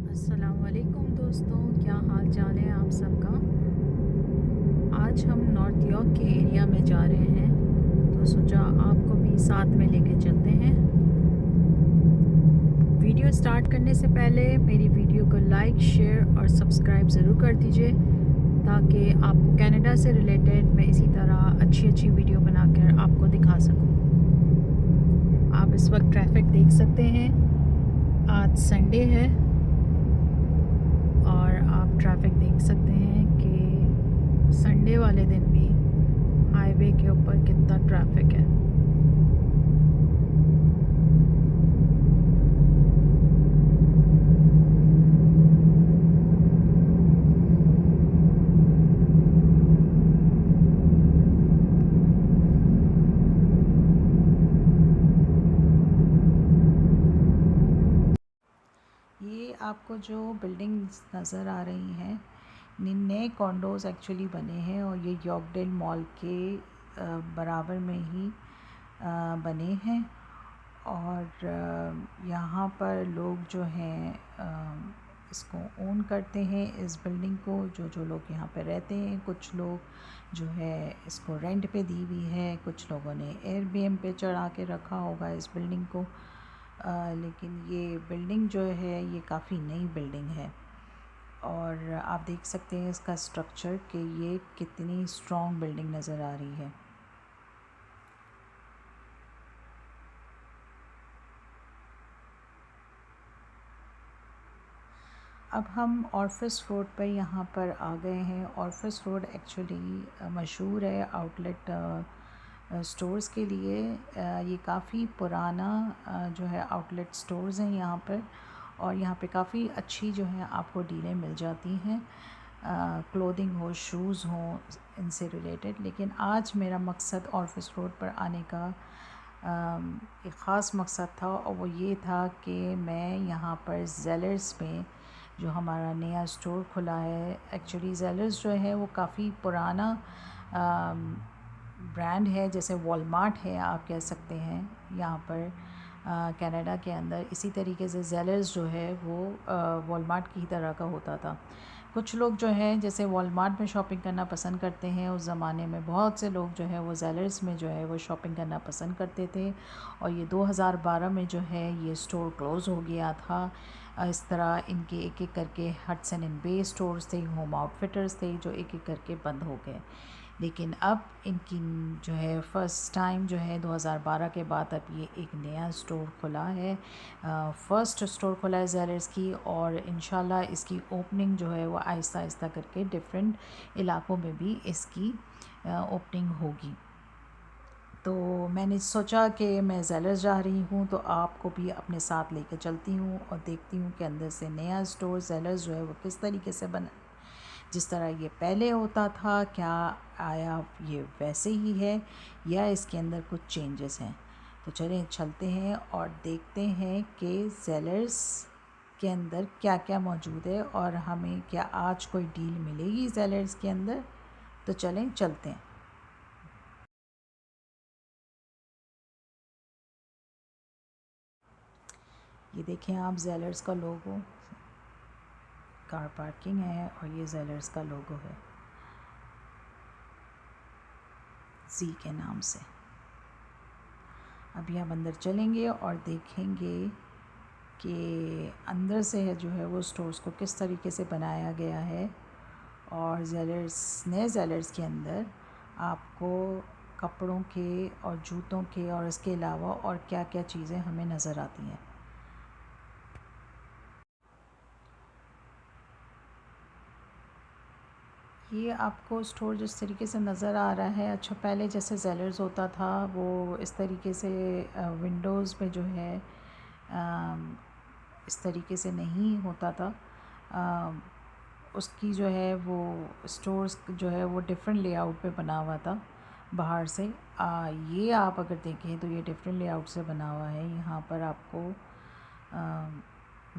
अस्सलामुअलैकुम दोस्तों, क्या हाल चाल है आप सबका। आज हम नॉर्थ यॉर्क के एरिया में जा रहे हैं, तो सोचा आपको भी साथ में लेके चलते हैं। वीडियो स्टार्ट करने से पहले मेरी वीडियो को लाइक, शेयर और सब्सक्राइब ज़रूर कर दीजिए, ताकि आपको कनाडा से रिलेटेड मैं इसी तरह अच्छी अच्छी वीडियो बनाकर आपको दिखा सकूं। आप इस वक्त ट्रैफिक देख सकते हैं। आज संडे है और आप ट्रैफिक देख सकते हैं कि संडे वाले दिन भी हाईवे के ऊपर कितना ट्रैफिक है। ये आपको जो बिल्डिंग्स नज़र आ रही हैं, नए कॉन्डोज़ एक्चुअली बने हैं और ये यॉर्कडेल मॉल के बराबर में ही बने हैं। और यहाँ पर लोग जो हैं इसको ओन करते हैं, इस बिल्डिंग को, जो लोग यहाँ पे रहते हैं। कुछ लोग जो है इसको रेंट पे दी हुई है, कुछ लोगों ने एयरबीएनबी पे चढ़ा के रखा होगा इस बिल्डिंग को। लेकिन ये बिल्डिंग जो है ये काफ़ी नई बिल्डिंग है और आप देख सकते हैं इसका स्ट्रक्चर कि ये कितनी स्ट्रॉन्ग बिल्डिंग नज़र आ रही है। अब हम ऑर्फिस रोड पर यहाँ पर आ गए हैं। ऑर्फिस रोड एक्चुअली मशहूर है आउटलेट स्टोर्स के लिए। ये काफ़ी पुराना जो है आउटलेट स्टोर्स हैं यहाँ पर, और यहाँ पे काफ़ी अच्छी जो है आपको डीलें मिल जाती हैं, क्लोथिंग हो, शूज़ हो, इनसे रिलेटेड। लेकिन आज मेरा मकसद ऑर्फिस रोड पर आने का एक ख़ास मकसद था, और वो ये था कि मैं यहाँ पर ज़ेलर्स में जो हमारा नया स्टोर खुला है, एक्चुअली ज़ेलर्स जो है वो काफ़ी पुराना ब्रांड है, जैसे वॉलमार्ट है आप कह सकते हैं यहाँ पर कनाडा के अंदर। इसी तरीके से ज़ेलर्स जो है वो वॉलमार्ट की तरह का होता था। कुछ लोग जो है जैसे वॉलमार्ट में शॉपिंग करना पसंद करते हैं, उस ज़माने में बहुत से लोग जो है वो ज़ेलर्स में जो है वो शॉपिंग करना पसंद करते थे। और ये 2012 में जो है ये स्टोर क्लोज़ हो गया था। इस तरह इनके एक एक करके हडसन एंड बे स्टोर्स थे, होम आउटफिटर्स थे, जो एक एक करके बंद हो गए। लेकिन अब इनकी जो है फ़र्स्ट टाइम जो है 2012 के बाद अब ये एक नया स्टोर खुला है। फ़र्स्ट स्टोर खुला है ज़ेलर्स की, और इंशाल्लाह इसकी ओपनिंग जो है वो आहिस्ता आहिस्ता करके डिफरेंट इलाकों में भी इसकी ओपनिंग होगी। तो मैंने सोचा कि मैं ज़ेलर्स जा रही हूँ तो आपको भी अपने साथ लेके चलती हूँ और देखती हूँ कि अंदर से नया स्टोर ज़ेलर्स जो है वो किस तरीके से बना, जिस तरह ये पहले होता था, क्या आया ये वैसे ही है या इसके अंदर कुछ चेंजेस हैं। तो चलें चलते हैं और देखते हैं कि ज़ेलर्स के अंदर क्या क्या मौजूद है और हमें क्या आज कोई डील मिलेगी ज़ेलर्स के अंदर। तो चलें चलते हैं। ये देखें आप, ज़ेलर्स का लोगो, कार पार्किंग है और ये ज़ेलर्स का लोगो है जी के नाम से। अभी हम अंदर चलेंगे और देखेंगे कि अंदर से है जो है वो स्टोर्स को किस तरीके से बनाया गया है, और ज़ेलर्स, नए ज़ेलर्स के अंदर आपको कपड़ों के और जूतों के और इसके अलावा और क्या क्या चीज़ें हमें नज़र आती हैं। ये आपको स्टोर जिस तरीके से नज़र आ रहा है, अच्छा पहले जैसे ज़ेलर्स होता था वो इस तरीके से विंडोज़ पे जो है इस तरीके से नहीं होता था। उसकी जो है वो स्टोर्स जो है वो डिफरेंट लेआउट पे बना हुआ था बाहर से। ये आप अगर देखें तो ये डिफरेंट लेआउट से बना हुआ है। यहाँ पर आपको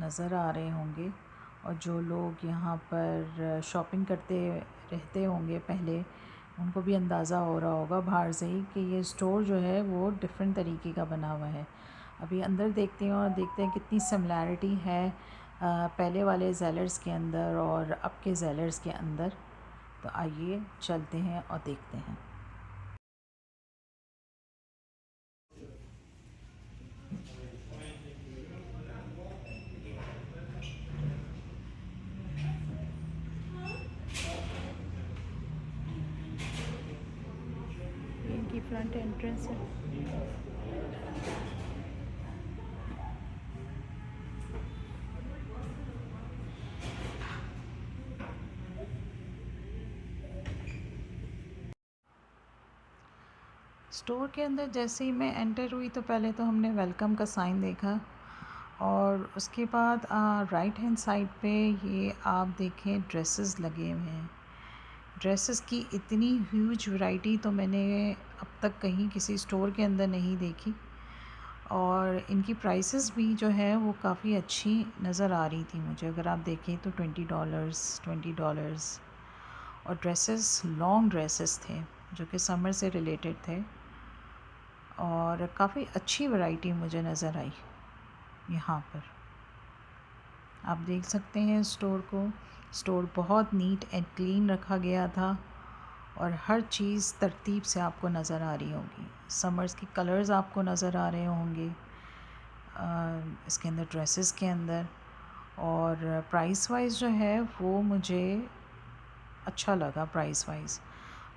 नज़र आ रहे होंगे, और जो लोग यहाँ पर शॉपिंग करते रहते होंगे पहले, उनको भी अंदाज़ा हो रहा होगा बाहर से ही कि ये स्टोर जो है वो डिफरेंट तरीके का बना हुआ है। अभी अंदर देखते हैं और देखते हैं कितनी सिमिलैरिटी है पहले वाले जेलर्स के अंदर और अब के जेलर्स के अंदर। तो आइए चलते हैं और देखते हैं। इनकी फ्रंट एंट्रेंस है। स्टोर के अंदर जैसे ही मैं एंटर हुई तो पहले तो हमने वेलकम का साइन देखा, और उसके बाद राइट हैंड साइड पे ये आप देखें ड्रेसेस लगे हुए हैं। ड्रेसेस की इतनी ह्यूज वैरायटी तो मैंने अब तक कहीं किसी स्टोर के अंदर नहीं देखी, और इनकी प्राइसेस भी जो है वो काफ़ी अच्छी नज़र आ रही थी मुझे। अगर आप देखें तो $20 और ड्रेसेस लॉन्ग ड्रेसेस थे जो कि समर से रिलेटेड थे, और काफ़ी अच्छी वैरायटी मुझे नज़र आई यहाँ पर। आप देख सकते हैं स्टोर को। स्टोर बहुत नीट एंड क्लीन रखा गया था, और हर चीज़ तरतीब से आपको नज़र आ रही होगी। समर्स की कलर्स आपको नज़र आ रहे होंगे इसके अंदर, ड्रेसेस के अंदर। और प्राइस वाइज जो है वो मुझे अच्छा लगा प्राइस वाइज।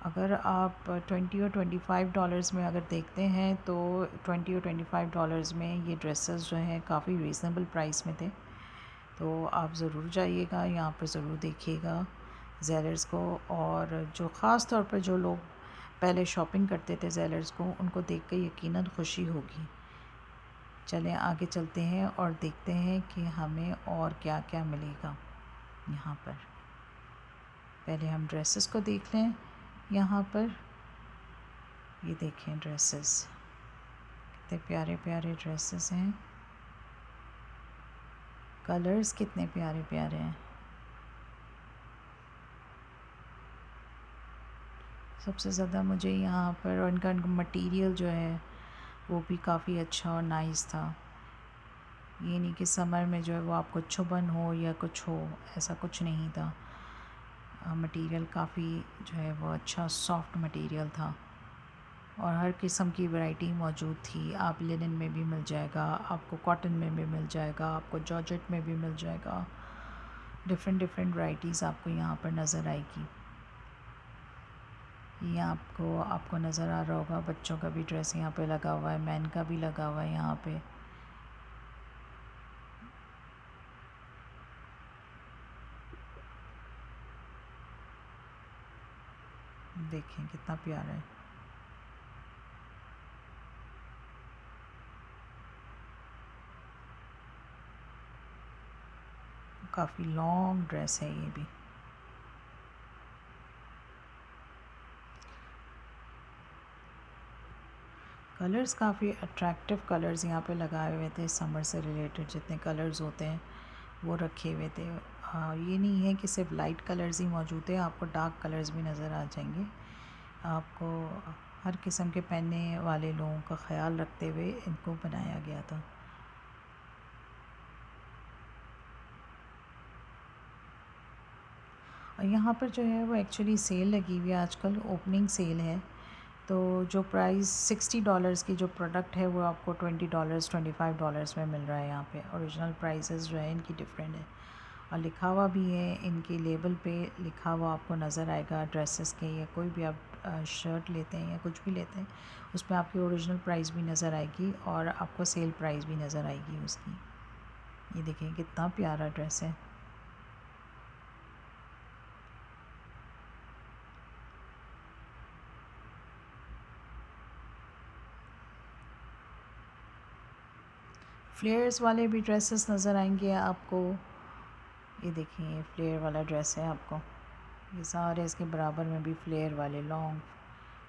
अगर आप $20 और $25 में अगर देखते हैं तो $20 और $25 में ये ड्रेसेस जो हैं काफ़ी रीज़नेबल प्राइस में थे। तो आप ज़रूर जाइएगा, यहाँ पर ज़रूर देखिएगा जेलर्स को। और जो ख़ास तौर पर जो लोग पहले शॉपिंग करते थे जेलर्स को, उनको देख कर यकीनन खुशी होगी। चलें आगे चलते हैं और देखते हैं कि हमें और क्या क्या मिलेगा यहाँ पर। पहले हम ड्रेसेस को देख लें। यहाँ पर ये देखें ड्रेसेस, कितने प्यारे प्यारे ड्रेसेस हैं। कलर्स कितने प्यारे प्यारे हैं। सबसे ज़्यादा मुझे यहाँ पर, और इनका मटेरियल जो है वो भी काफ़ी अच्छा और नाइस था। ये नहीं कि समर में जो है वो आपको चुभन हो या कुछ हो, ऐसा कुछ नहीं था। मटेरियल काफ़ी जो है वो अच्छा सॉफ्ट मटेरियल था, और हर किस्म की वैरायटी मौजूद थी। आप लिनन में भी मिल जाएगा, आपको कॉटन में भी मिल जाएगा, आपको जॉर्जेट में भी मिल जाएगा। डिफरेंट डिफरेंट वैरायटीज़ आपको यहाँ पर नज़र आएगी। ये आपको आपको नज़र आ रहा होगा बच्चों का भी ड्रेस यहाँ पे लगा हुआ है, मैन का भी लगा हुआ है यहाँ पे। देखें कितना प्यारा है। काफ़ी लॉन्ग ड्रेस है ये भी। कलर्स काफ़ी अट्रैक्टिव कलर्स यहाँ पे लगाए हुए थे। समर से रिलेटेड जितने कलर्स होते हैं वो रखे हुए थे। ये नहीं है कि सिर्फ लाइट कलर्स ही मौजूद है, आपको डार्क कलर्स भी नज़र आ जाएंगे। आपको हर किस्म के पहनने वाले लोगों का ख्याल रखते हुए इनको बनाया गया था। और यहाँ पर जो है वो एक्चुअली सेल लगी हुई है, आजकल ओपनिंग सेल है। तो जो प्राइस $60 की जो प्रोडक्ट है वो आपको $20 $25 में मिल रहा है। यहाँ पे ओरिजिनल प्राइसेस जो है इनकी डिफरेंट है, और लिखा हुआ भी है इनके लेबल पे, लिखा हुआ आपको नज़र आएगा। ड्रेसेस के या कोई भी आप शर्ट लेते हैं या कुछ भी लेते हैं, उसमें आपकी ओरिजिनल प्राइस भी नज़र आएगी, और आपको सेल प्राइस भी नज़र आएगी उसकी। ये देखें कितना प्यारा ड्रेस है। फ्लेयर्स वाले भी ड्रेसेस नज़र आएंगे आपको। ये देखिए फ्लेयर वाला ड्रेस है आपको। ये सारे इसके बराबर में भी फ्लेयर वाले लॉन्ग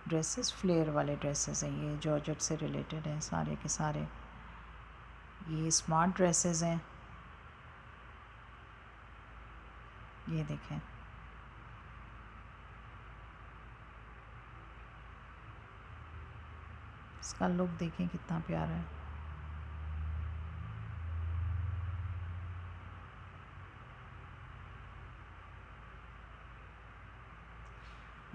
ड्रेसेस, फ्लेयर वाले ड्रेसेस हैं। ये जॉर्जेट से रिलेटेड हैं सारे के सारे। ये स्मार्ट ड्रेसेस हैं। ये देखें इसका लुक देखें कितना प्यारा है।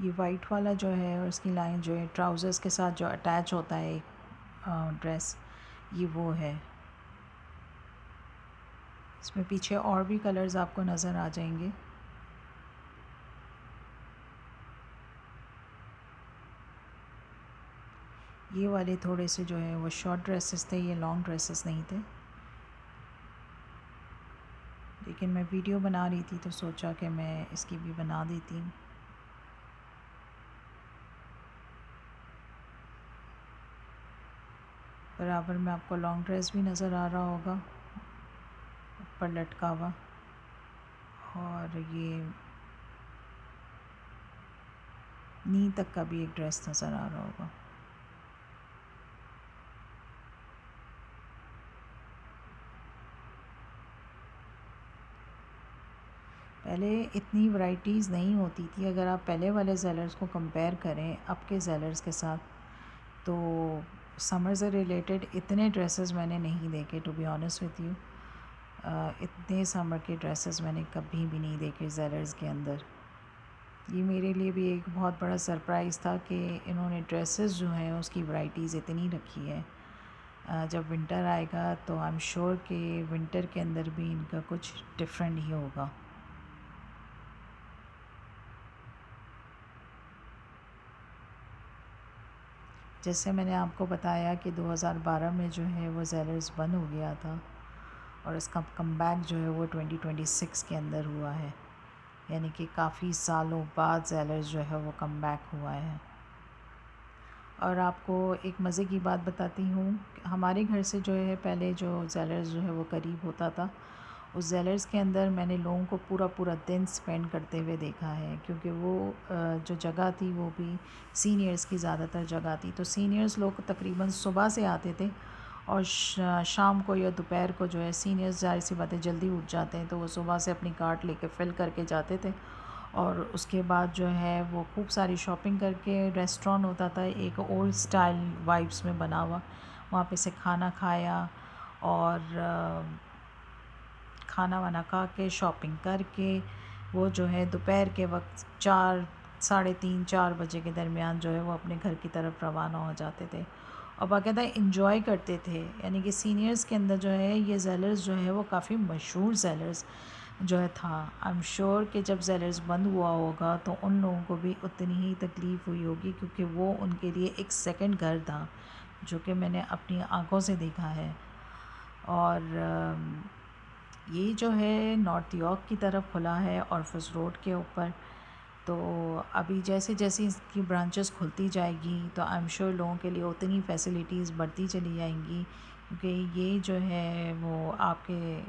ये वाइट वाला जो है और इसकी लाइन जो है ट्राउज़र्स के साथ जो अटैच होता है एक ड्रेस, ये वो है। इसमें पीछे और भी कलर्स आपको नज़र आ जाएंगे। ये वाले थोड़े से जो है वो शॉर्ट ड्रेसेस थे, ये लॉन्ग ड्रेसेस नहीं थे, लेकिन मैं वीडियो बना रही थी तो सोचा कि मैं इसकी भी बना देती हूँ। बराबर में आपको लॉन्ग ड्रेस भी नज़र आ रहा होगा ऊपर लटका हुआ, और ये नी तक का भी एक ड्रेस नज़र आ रहा होगा। पहले इतनी वैरायटीज़ नहीं होती थी। अगर आप पहले वाले सेलर्स को कंपेयर करें अब के सेलर्स के साथ, तो समर से रिलेटेड इतने ड्रेसेस मैंने नहीं देखे, to be honest with you. इतने समर के ड्रेसेस मैंने कभी भी नहीं देखे सेलर्स के अंदर। ये मेरे लिए भी एक बहुत बड़ा सरप्राइज़ था कि इन्होंने ड्रेसेस जो हैं उसकी वैरायटीज़ इतनी रखी है। जब विंटर आएगा तो आई एम श्योर कि विंटर के अंदर भी इनका कुछ डिफरेंट ही होगा। जैसे मैंने आपको बताया कि 2012 में जो है वो सेलर्स बंद हो गया था, और इसका कमबैक जो है वो 2026 के अंदर हुआ है, यानी कि काफ़ी सालों बाद सेलर्स जो है वो कमबैक हुआ है। और आपको एक मज़े की बात बताती हूँ, हमारे घर से जो है पहले जो सेलर्स जो है वो करीब होता था, उस सेलर्स के अंदर मैंने लोगों को पूरा पूरा दिन स्पेंड करते हुए देखा है, क्योंकि वो जो जगह थी वो भी सीनियर्स की ज़्यादातर जगह थी। तो सीनियर्स लोग तकरीबन सुबह से आते थे, और शाम को या दोपहर को जो है सीनियर्स ज़ाहिर सी बातें जल्दी उठ जाते हैं, तो वो सुबह से अपनी कार्ट लेके फ़िल करके जाते थे, और उसके बाद जो है वो खूब सारी शॉपिंग करके, रेस्टोरेंट होता था एक ओल्ड स्टाइल वाइब्स में बना हुआ, वहाँ पे से खाना खाया, और खाना वाना खा के शॉपिंग करके वो जो है दोपहर के वक्त 4, साढ़े 3, 4 बजे के दरमियान जो है वो अपने घर की तरफ रवाना हो जाते थे, और बाकायदा इंजॉय करते थे। यानी कि सीनियर्स के अंदर जो है ये सेलर्स जो है वो काफ़ी मशहूर सेलर्स जो है था। आई एम श्योर कि जब सेलर्स बंद हुआ होगा तो उन लोगों को भी उतनी ही तकलीफ़ हुई होगी, क्योंकि वो उनके लिए एक सेकंड घर था, जो कि मैंने अपनी आंखों से देखा है। और ये जो है नॉर्थ यॉर्क की तरफ खुला है ऑर्फस रोड के ऊपर। तो अभी जैसे जैसे इसकी ब्रांचेस खुलती जाएगी तो आई एम श्योर लोगों के लिए उतनी फैसिलिटीज़ बढ़ती चली जाएंगी, क्योंकि ये जो है वो आपके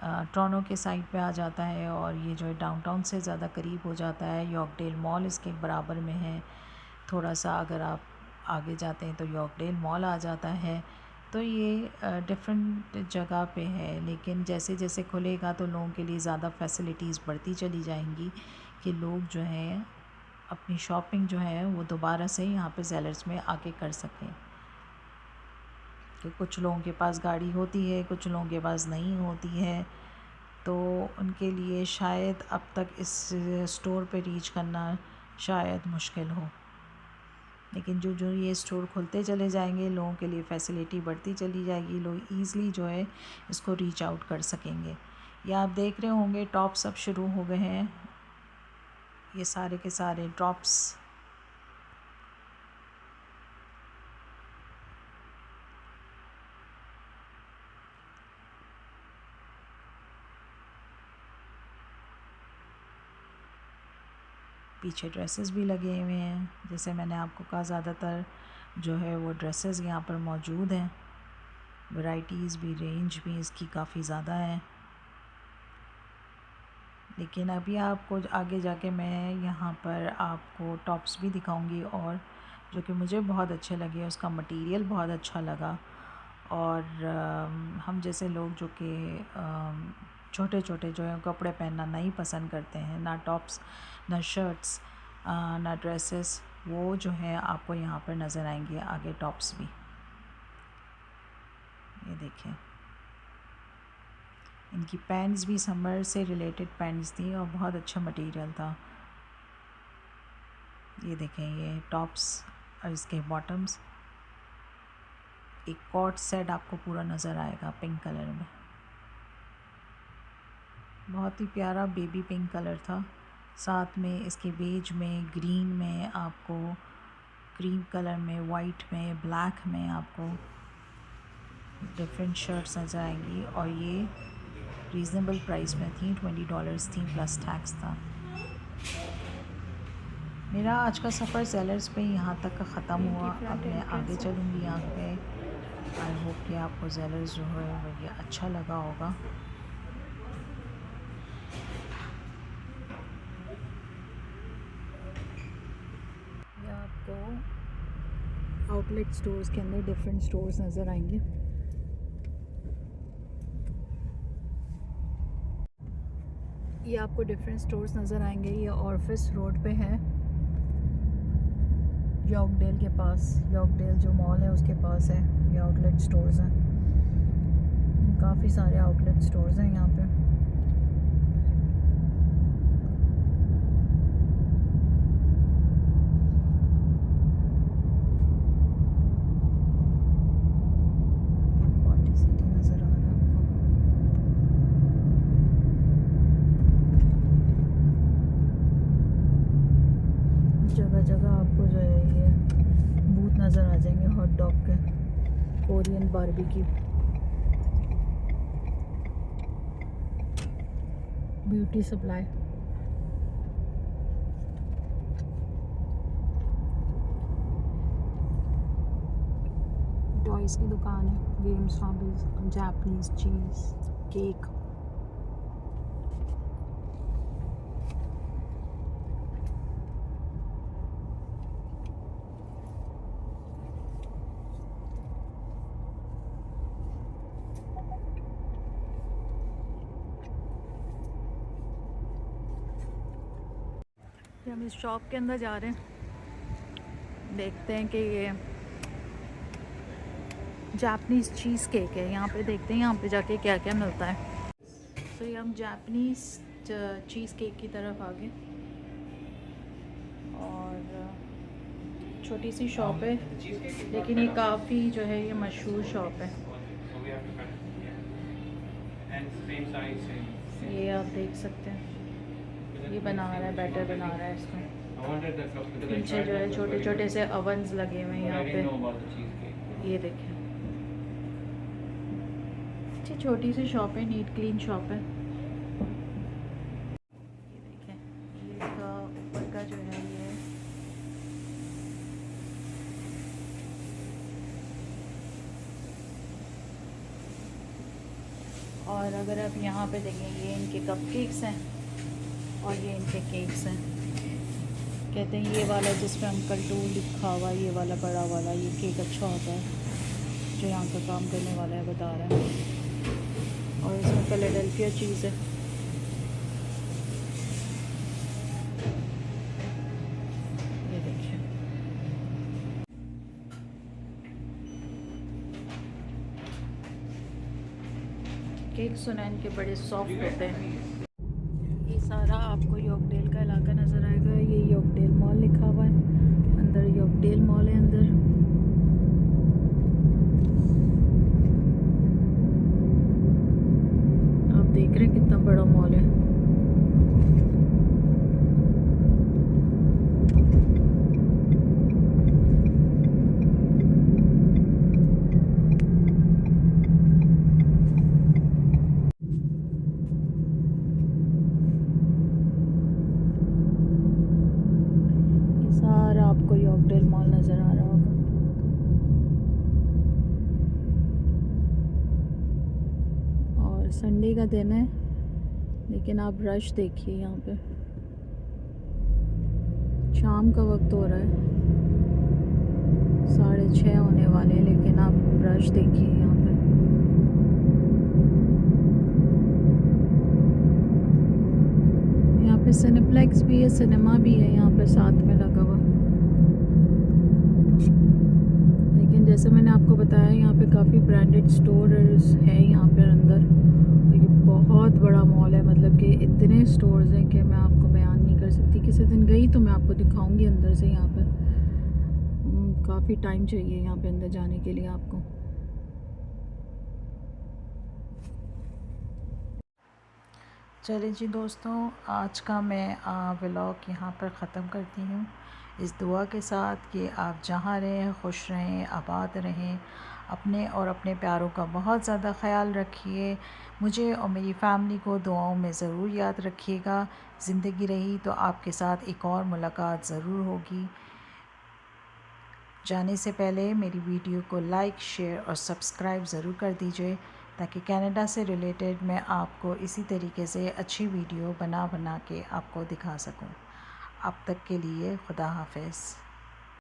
टोरंटो के साइड पे आ जाता है, और ये जो है डाउनटाउन से ज़्यादा करीब हो जाता है। यॉर्कडेल मॉल इसके बराबर में है। थोड़ा सा अगर आप आगे जाते हैं तो यॉर्कडेल मॉल आ जाता है। तो ये डिफरेंट जगह पे है, लेकिन जैसे जैसे खुलेगा तो लोगों के लिए ज़्यादा फैसिलिटीज़ बढ़ती चली जाएंगी, कि लोग जो हैं अपनी शॉपिंग जो है वो दोबारा से यहाँ पे सेलर्स में आके कर सकें। कि कुछ लोगों के पास गाड़ी होती है, कुछ लोगों के पास नहीं होती है, तो उनके लिए शायद अब तक इस स्टोर पे रीच करना शायद मुश्किल हो। लेकिन जो जो ये स्टोर खुलते चले जाएंगे लोगों के लिए फ़ैसिलिटी बढ़ती चली जाएगी, लोग ईज़िली जो है इसको रीच आउट कर सकेंगे। या आप देख रहे होंगे टॉप्स अब शुरू हो गए हैं, ये सारे के सारे टॉप्स। पीछे ड्रेसेस भी लगे हुए हैं, जैसे मैंने आपको कहा ज़्यादातर जो है वो ड्रेसेस यहाँ पर मौजूद हैं। वैरायटीज़ भी, रेंज भी इसकी काफ़ी ज़्यादा है। लेकिन अभी आपको आगे जाके मैं यहाँ पर आपको टॉप्स भी दिखाऊंगी, और जो कि मुझे बहुत अच्छे लगे, उसका मटेरियल बहुत अच्छा लगा। और हम जैसे लोग जो कि छोटे छोटे जो है कपड़े पहनना नहीं पसंद करते हैं, ना टॉप्स ना शर्ट्स ना ड्रेसेस, वो जो है आपको यहाँ पर नज़र आएंगे आगे टॉप्स भी। ये देखें, इनकी पैंट्स भी समर से रिलेटेड पैंट्स थी और बहुत अच्छा मटेरियल था। ये देखें, ये टॉप्स और इसके बॉटम्स। एक कॉट सेट आपको पूरा नज़र आएगा पिंक कलर में, बहुत ही प्यारा बेबी पिंक कलर था। साथ में इसके बेज में, ग्रीन में, आपको क्रीम कलर में, वाइट में, ब्लैक में आपको डिफरेंट शर्ट्स नज़र आएंगी। और ये रीज़नेबल प्राइस में थी, $20 थी प्लस टैक्स था। मेरा आज का सफ़र सेलर्स पे यहाँ तक का ख़त्म हुआ। अब मैं आगे चलूँगी यहाँ पे। आई होप कि आपको सेलर्स जो है वो ये अच्छा लगा होगा। ये आपको आउटलेट स्टोर्स के अंदर डिफरेंट स्टोर्स नज़र आएंगे। ये आपको डिफरेंट स्टोर्स नज़र आएंगे। ये ऑर्फिस रोड पे है, यॉर्कडेल के पास। यॉर्कडेल जो मॉल है उसके पास है ये आउटलेट स्टोर्स हैं। काफ़ी सारे आउटलेट स्टोर्स हैं यहाँ पे। पार्टी सिटी नज़र आ रहा है आपको। जगह जगह आपको जो है ये बूथ नज़र आ जाएंगे हॉट डॉग के, Korean barbecue, beauty supply. Toys की दुकान है, गेम्स, हॉबीज, जापानीज़ चीज़, केक। हम इस शॉप के अंदर जा रहे हैं, देखते हैं कि ये जापानीज़ चीज़ केक है। यहाँ पे देखते हैं यहाँ पे जाके क्या क्या मिलता है। तो ये हम जापानीज़ चीज़ केक की तरफ आ गए और छोटी सी शॉप है, लेकिन ये काफ़ी जो है ये मशहूर शॉप है। ये आप देख सकते हैं, ये बना रहा है, बैटर बना रहा है इसका। पीछे जो है छोटे छोटे से ओवन्स लगे हुए हैं यहाँ पे। ये देखें, अच्छी छोटी सी शॉप है, नीट क्लीन शॉप है। ये देखें, ये इसका ऊपर का जो है ये और अगर आप यहाँ पे देखें, ये इनके कपकेक्स हैं और ये इनके केक्स हैं। कहते हैं ये वाला जिसमें अंकल टू लिखा हुआ, ये वाला बड़ा वाला, ये केक अच्छा होता है। जो यहाँ का काम करने वाला है बता रहा है। और इसमें फिलाडेल्फिया चीज़ है। ये देखिए, केक सुना इनके बड़े सॉफ्ट होते हैं। ये सारा आपको यॉर्कडेल का इलाका नज़र आएगा। ये यॉर्कडेल मॉल लिखा हुआ है, अंदर यॉर्कडेल मॉल है अंदर। आप देख रहे हैं कितना बड़ा मॉल है। आपको यॉर्कडेल मॉल नज़र आ रहा होगा। और संडे का दिन है, लेकिन आप रश देखिए यहाँ पे। शाम का वक्त हो रहा है, 6:30 होने वाले हैं, लेकिन आप रश देखिए यहाँ पे। यहाँ पे सिनेप्लेक्स भी है, सिनेमा भी है यहाँ पे साथ में लगा हुआ। लेकिन जैसे मैंने आपको बताया, यहाँ पे काफ़ी ब्रांडेड स्टोर्स है यहाँ पे अंदर। ये बहुत बड़ा मॉल है, मतलब कि इतने स्टोर्स हैं कि मैं आपको बयान नहीं कर कर सकती। किसी दिन गई तो मैं आपको दिखाऊंगी अंदर से। यहाँ पर काफ़ी टाइम चाहिए यहाँ पे अंदर जाने के लिए आपको। चलिए जी दोस्तों, आज का मैं व्लॉग यहाँ पर ख़त्म करती हूँ, इस दुआ के साथ कि आप जहाँ रहें खुश रहें, आबाद रहें, अपने और अपने प्यारों का बहुत ज़्यादा ख़याल रखिए। मुझे और मेरी फ़ैमिली को दुआओं में ज़रूर याद रखिएगा। ज़िंदगी रही तो आपके साथ एक और मुलाकात ज़रूर होगी। जाने से पहले मेरी वीडियो को लाइक, शेयर और सब्सक्राइब ज़रूर कर दीजिए, ताकि कनाडा से रिलेटेड मैं आपको इसी तरीके से अच्छी वीडियो बना के आपको दिखा सकूं। अब तक के लिए खुदा हाफ़िज़।